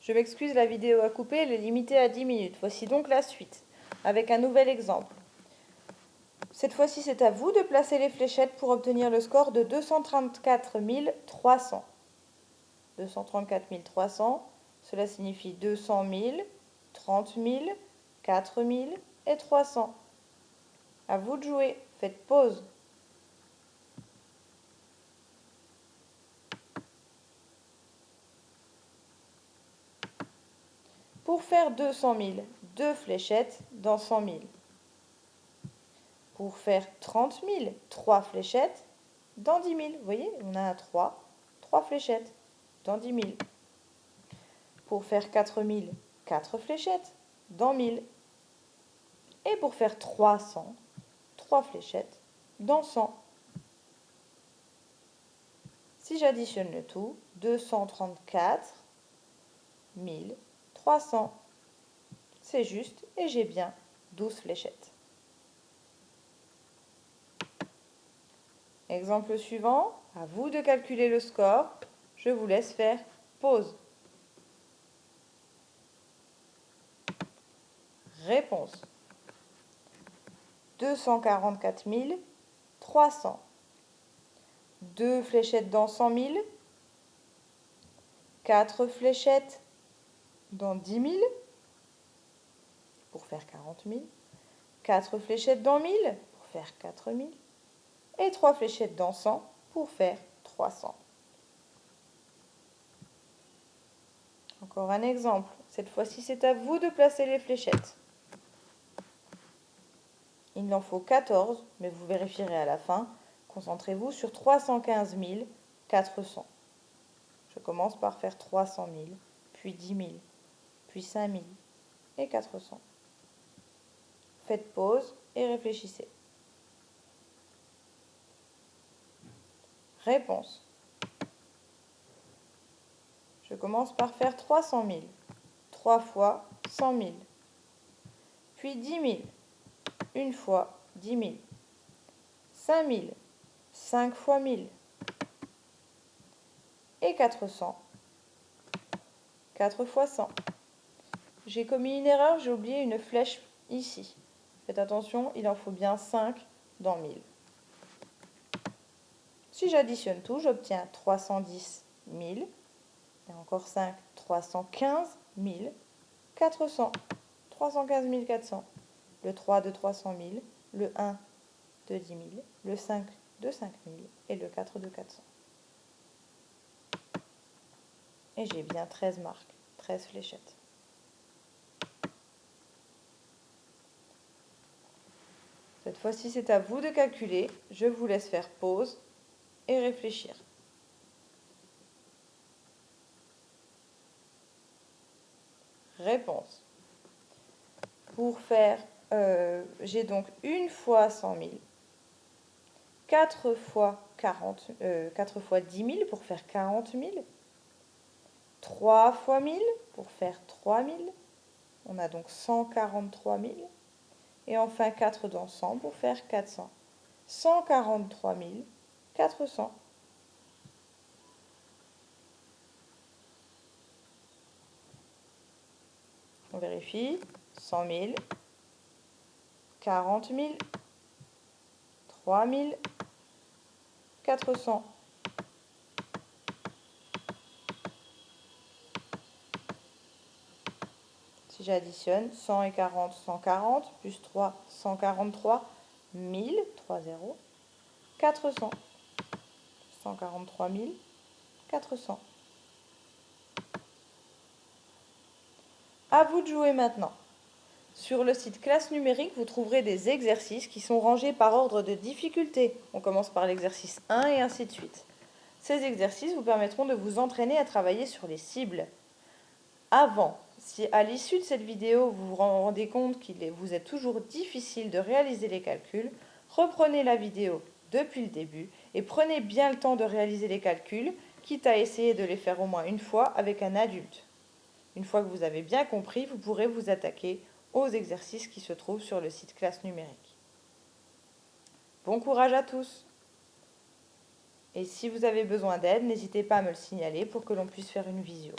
Je m'excuse, la vidéo à couper, elle est limitée à 10 minutes. Voici donc la suite, avec un nouvel exemple. Cette fois-ci, c'est à vous de placer les fléchettes pour obtenir le score de 234 300. 234 300, cela signifie 200 000, 30 000, 4 000 et 300. À vous de jouer. Faites pause. Pour faire 200 000, 2 fléchettes dans 100 000. Pour faire 30 000, 3 fléchettes dans 10 000. Vous voyez, on a un 3 fléchettes dans 10 000. Pour faire 4 000, 4 fléchettes dans 1000. Et pour faire 300, 3 fléchettes dans 100. Si j'additionne le tout, 234 300. C'est juste et j'ai bien 12 fléchettes. Exemple suivant, à vous de calculer le score. Je vous laisse faire pause. Réponse. 244 300. 2 fléchettes dans 100 000. 4 fléchettes dans 10 000 pour faire 40 000. 4 fléchettes dans 1000 pour faire 4 000. Et 3 fléchettes dans 100 pour faire 300. Encore un exemple. Cette fois-ci, c'est à vous de placer les fléchettes. Il en faut 14, mais vous vérifierez à la fin. Concentrez-vous sur 315 400. Je commence par faire 300 000, puis 10 000, puis 5 000 et 400. Faites pause et réfléchissez. Réponse. Je commence par faire 300 000. 3 fois 100 000. Puis 10 000. Une fois 10 000. 5 000. 5 fois 1000. Et 400. 4 fois 100. J'ai commis une erreur, j'ai oublié une flèche ici. Faites attention, il en faut bien 5 dans 1000. Si j'additionne tout, j'obtiens 310 000. Et encore 5, 315 400. 315 400. Le 3 de 300 000, le 1 de 10 000, le 5 de 5 000 et le 4 de 400. Et j'ai bien 13 marques, 13 fléchettes. Cette fois-ci, c'est à vous de calculer. Je vous laisse faire pause et réfléchir. Réponse. Pour faire, j'ai donc une fois 100 000, 4 fois 10 000 pour faire 40 000, 3 fois 1000 pour faire 3 000, on a donc 143 000, et enfin 4 dans 100 pour faire 400. 143 400. On vérifie. 100 000, 40 000, 3 000, 400. Si j'additionne 100 et 40, 140, plus 3, 143, 1000, 3 0, 400. 143 400. À vous de jouer maintenant. Sur le site Classe Numérique, vous trouverez des exercices qui sont rangés par ordre de difficulté. On commence par l'exercice 1 et ainsi de suite. Ces exercices vous permettront de vous entraîner à travailler sur les cibles. Avant, si à l'issue de cette vidéo vous vous rendez compte qu'il vous est toujours difficile de réaliser les calculs, reprenez la vidéo depuis le début et prenez bien le temps de réaliser les calculs, quitte à essayer de les faire au moins une fois avec un adulte. Une fois que vous avez bien compris, vous pourrez vous attaquer aux exercices qui se trouvent sur le site Classe Numérique. Bon courage à tous! Et si vous avez besoin d'aide, n'hésitez pas à me le signaler pour que l'on puisse faire une visio.